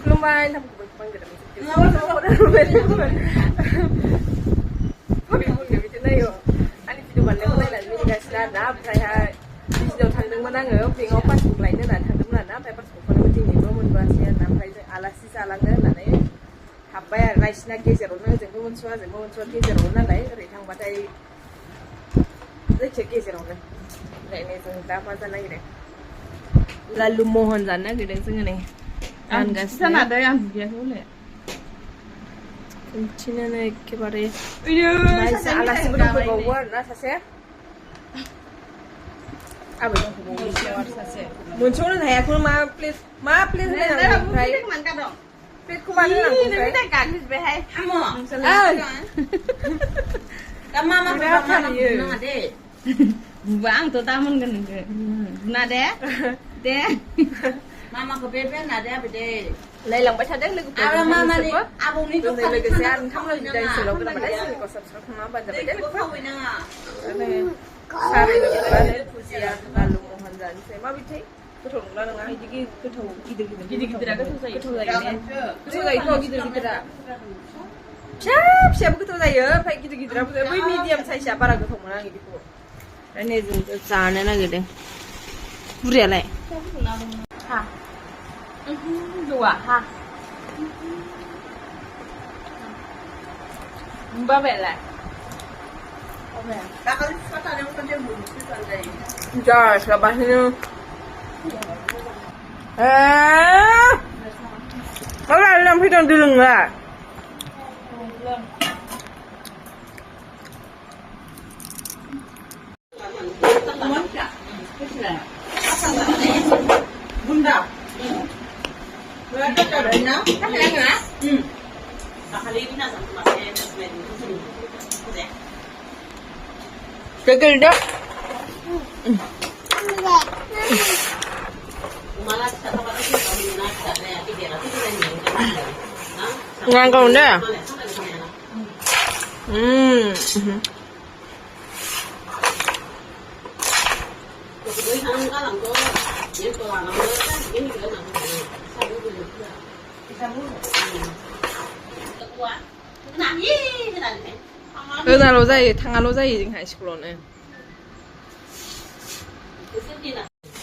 खुलुमबाय थामखौबो बांगोन बिदिनो नायो आंनि भिडिअ बानायनायखौ नायनानै मिनिगासिनो आरोना ओमफ्रायहाय बिजिनाव थांदोंमोन आङो बेंकआव पासबुक लायनो होननानै थांदोंमोन आरोना ओमफ्राय पासबुकखौनो दिनैबो मोनबोआसै आरोना ओमफ्राय जों आलासि जालांनो होननानै हाबबाय आरो नायसिना गेजेरावनो ओजोंबो मोनस'वा ओजोंबो मोनस'वा गेजेरावनो नालाय ओरै थांबाथाय जायखिया गेजेरावनो ओमफ्राय जों दा मा जानो नागिरदों लालु महन जानो नागिरदों जोङो नै गानगासिनो आं दुगैयाखै हले खनसेनो एखेबारे आलासिबो दंफैबावो आरोना सासे आबै दंफैबावो आरो सासे मोनसेयावनो हायाखै मा प्लेट होनांगौ ओमफ्राय प्लेटखौ मानो होनांगौ ओमफ्राय बुबा आंथ' दा मोनगोन नोंखौ बुना दे मामाखौ बे होनना दे आबै दे नायलांबाय थादों लोगोफोर लोगोसे आरो ओंखाम बिदाय सोलाव गोदाबाथाय सोरखौ साबस्क्राइब खालामना होबानो जाबाय दे साराय लोगोफोरानो फुजिया लालु महन जानोसै माबायदि गोथाव नंला नङा बिदि गोथाव गिदिरा गोथाव जायो गोथाव जायोथ' गिदिरा फिसा फिसायाबो गोथाव जायो ओमफ्राय गिदिराबो बै मिडियाम साइजआ बारा गोथाव मोना आं बिदिखौ नै जों जानो नागिरदों बुरैयालाय हा जौआ हा बाबायालाय जास्लाबासैनो मा लानानै फैदों दोलोङा Bunda. Berapa caranya? Kakak ya? Kali ini nak sama saya sebenarnya. Kecil dah. Malah kata apa sih kalau nak saya tiga nanti kita ni. Ngangkau dah. Với hắn có làm cô những cô làm nó cái gì nữa mà sao cũng được sao cũng được quá làm gì thế này 은하로 자이 탕하로 자이 지금 하시고로네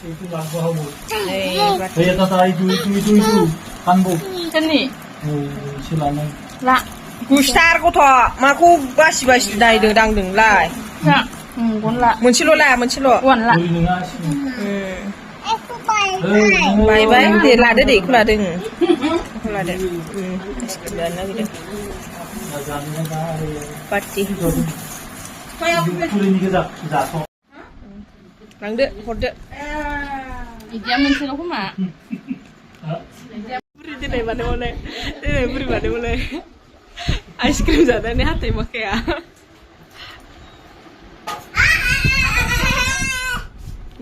itu lagu hawu. Saya kata itu kanbo. 했니? Silaman. 라 구스타르 고토 마쿠 바시 나이드 당등 라이 자 몰라 문칠로라 문칠로 원라 Beli dengan asin. 바이바이 데 라데 데 쿨라등 쿨라데 sekedar gitu Jangan ada. pati Kulit ni kita jatuh. langde horde 이제 문신 오마 buri dine bane boleh dine buri bane boleh ice cream jada ni hate make ya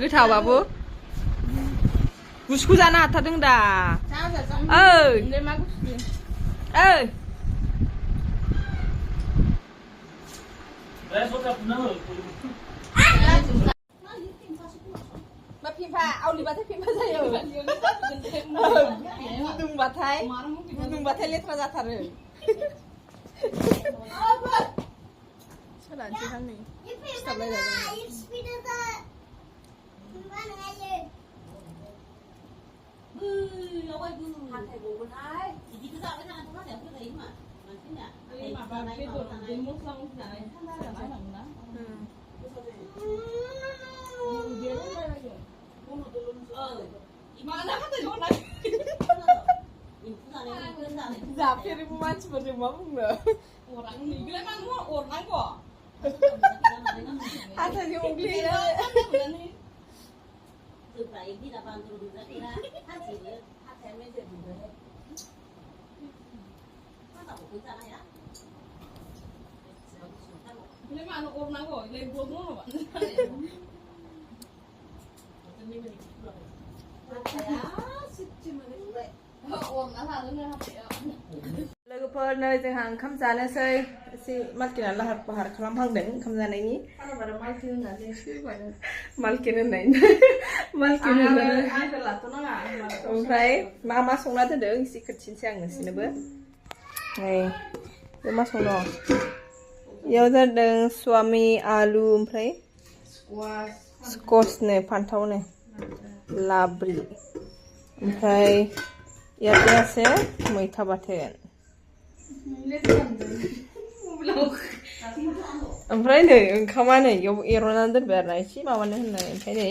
गोथाव बाबु गुसखौ जानो हाथारदों दा ओइ ओइ मा फिफा आवलिबाथाय फिफा जायो गुदुंबाथाय लेथ्रा जाथारो सोलानोसै हांनै सिथाबलायजागोन जाफेरैबो मानसिफोरजों मा बुंनो हाथायजों अग्लियो लोगोफोर नै जोंहा ओंखाम जानोसै एसे मालकिना लाहार फाहार खालामहांदों ओंखाम जानायनि मालकिन होननायनि मालकिन आंखौ लाथ'नाङा ओमफ्राय मा संना दोनदों एसे खोन्थिनोसै आं नोंसोरनोबो नै बे मा संदों इयाव जादों स्वामी आलु ओमफ्राय स्कसनो फान्थावनो लाब्रि ओमफ्राय ইয়াতে আছে मैथा बाथोन ओमफ्राय नै ओंखामा नै इयाव एरनानै दोनबाय आरोना एसे माबानो होननानै ओमफ्राय नै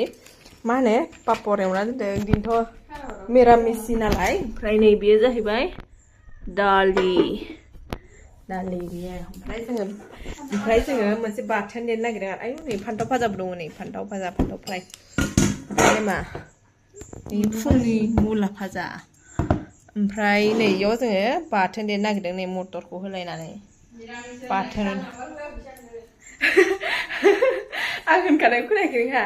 मा होनो पापर एवनानै दोनदों दिनैथ' मिरामिसि नालाय ओमफ्राय नै बेयो जाहैबाय दालि बेयो ओमफ्राय जोङो मोनसे बाथोन देनो नागिरदों आरो आयौ नै फान्थाव भाजाबो दङ नै फान्थाव भाजा फान्थाव फ्राय ओमफ्राय मा फुंनि मुला भाजा ओमफ्राय नै इयाव जोङो बाथोन देनो नागिरदों नै मटरखौ होलायनानै बाथोन आं होनखानाय खोनायाखै नोंहा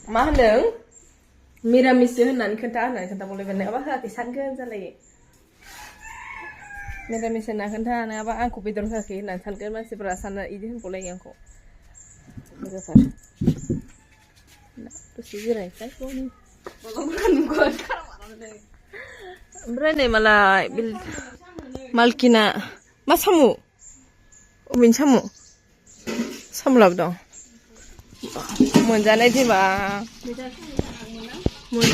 मा होनदों मिरामिससो होननानै खोन्थाबावलायबाय नङाबा होआखै सानगोन जालायो मिरामिस होनना खोन्था नङाबा आंखौ बेदर होआखै होननानै सानगोन मानसिफोरा सानना इदि होनबावलायो आंखौ लोगोफोर दसे जिरायनोसै ओमफ्राय नै मालाय मालकिना मा साम' अबेनि साम' लाबो दं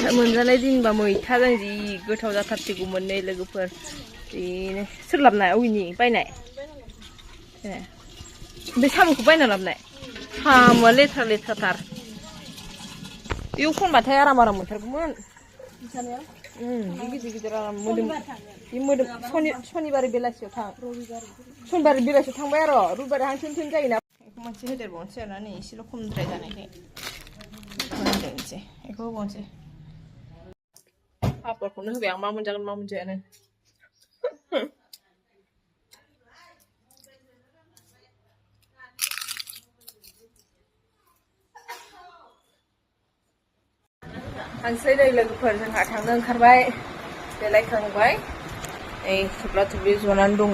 मोनजानाय दिनबा मैथाजों जि गोथाव जाथारसिगौमोन नै लोगोफोर बेनो सोर लाबोनाय अबेनि बायनाय बे साम'खौ बायना लाबोनाय साम'आ लेथ्राथार बेयाव खनबाथाय आराम मोनथारगौमोन गिदिर आराम मोदोम सनिबार बेलासियाव सनिबार बेलासियाव थांबाय आरो रुबिबार हांथोन जायोना बेखौ मोनसे होदेरबावनोसै आरोना नै एसेल' खमद्राय जानायखाय होदेरनोसै बेखौ होबावनोसै पापरखौनो होबाय आं मा मोनजागोन मा मोनजायानो थांसै नै लोगोफोर जोंहा थांनो ओंखारबाय देलायखांबाय नै थुब्ला थुब्लि जनानै दङ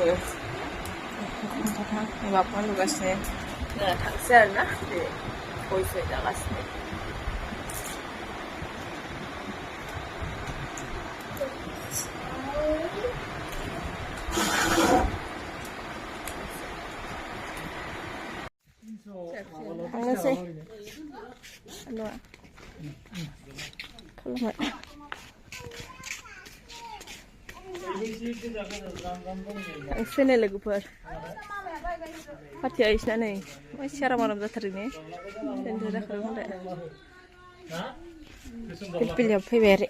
माबा नुगासिनो जोंहा थांसै आरोना बे गय सय जागासिनो थांनोसै थांसै लोगोफोर पार्टिया इसिना नै एसे आराम जाथारो ने दोनथ' जाखादों फिलफिलियाव फैबाय आरो